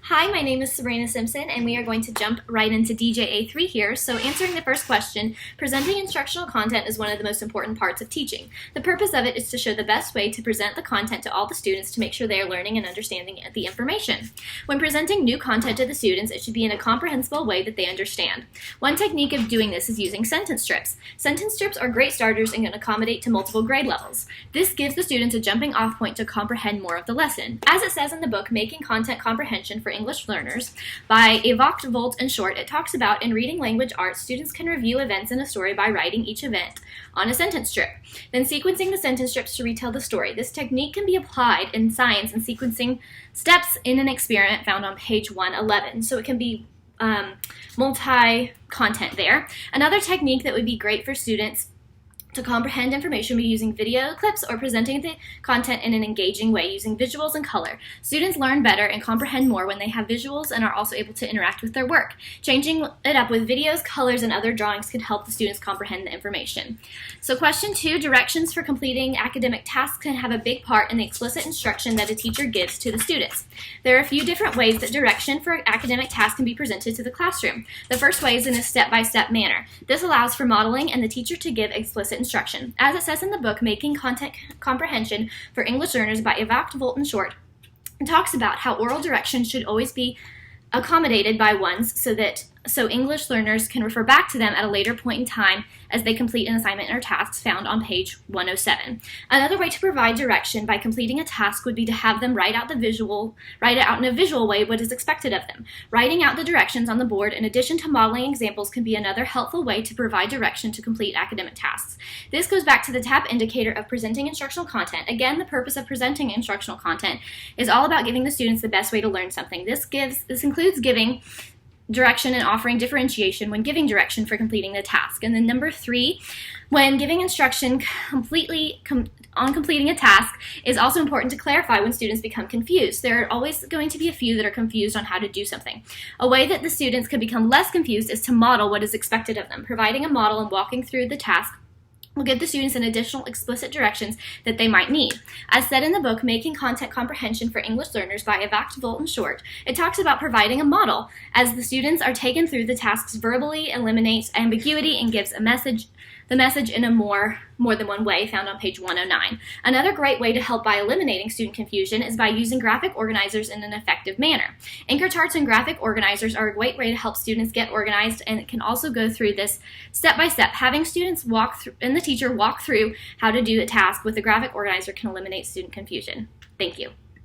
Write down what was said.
Hi, my name is Sabrina Simpson, and we are going to jump right into DJA 3 here. So answering the first question, presenting instructional content is one of the most important parts of teaching. The purpose of it is to show the best way to present the content to all the students to make sure they are learning and understanding the information. When presenting new content to the students, it should be in a comprehensible way that they understand. One technique of doing this is using sentence strips. Sentence strips are great starters and can accommodate to multiple grade levels. This gives the students a jumping off point to comprehend more of the lesson. As it says in the book, Making Content Comprehension for English Learners by Evocht, Volt, and Short, it talks about in reading language arts, students can review events in a story by writing each event on a sentence strip, then sequencing the sentence strips to retell the story. This technique can be applied in science and sequencing steps in an experiment found on page 111, so it can be multi-content there. Another technique that would be great for students to comprehend information by using video clips or presenting the content in an engaging way using visuals and color. Students learn better and comprehend more when they have visuals and are also able to interact with their work. Changing it up with videos, colors, and other drawings can help the students comprehend the information. So question 2, directions for completing academic tasks can have a big part in the explicit instruction that a teacher gives to the students. There are a few different ways that direction for academic tasks can be presented to the classroom. The first way is in a step-by-step manner. This allows for modeling and the teacher to give explicit instruction. As it says in the book, Making Content Comprehension for English Learners by Evocht, Volt, and Short, it talks about how oral directions should always be accommodated by ones so English learners can refer back to them at a later point in time as they complete an assignment or tasks found on page 107. Another way to provide direction by completing a task would be to have them write it out in a visual way what is expected of them. Writing out the directions on the board in addition to modeling examples can be another helpful way to provide direction to complete academic tasks. This goes back to the TAP indicator of presenting instructional content. Again, the purpose of presenting instructional content is all about giving the students the best way to learn something. This includes giving direction and offering differentiation when giving direction for completing the task. And then number 3, when giving instruction on completing a task, is also important to clarify when students become confused. There are always going to be a few that are confused on how to do something. A way that the students can become less confused is to model what is expected of them. Providing a model and walking through the task will give the students an additional explicit directions that they might need. As said in the book, Making Content Comprehension for English Learners by Evocht, Volt, and Short, it talks about providing a model. As the students are taken through the tasks verbally, eliminates ambiguity, and gives the message in a more than one way found on page 109. Another great way to help by eliminating student confusion is by using graphic organizers in an effective manner. Anchor charts and graphic organizers are a great way to help students get organized, and it can also go through this step by step. Having students and the teacher walk through how to do a task with a graphic organizer can eliminate student confusion. Thank you.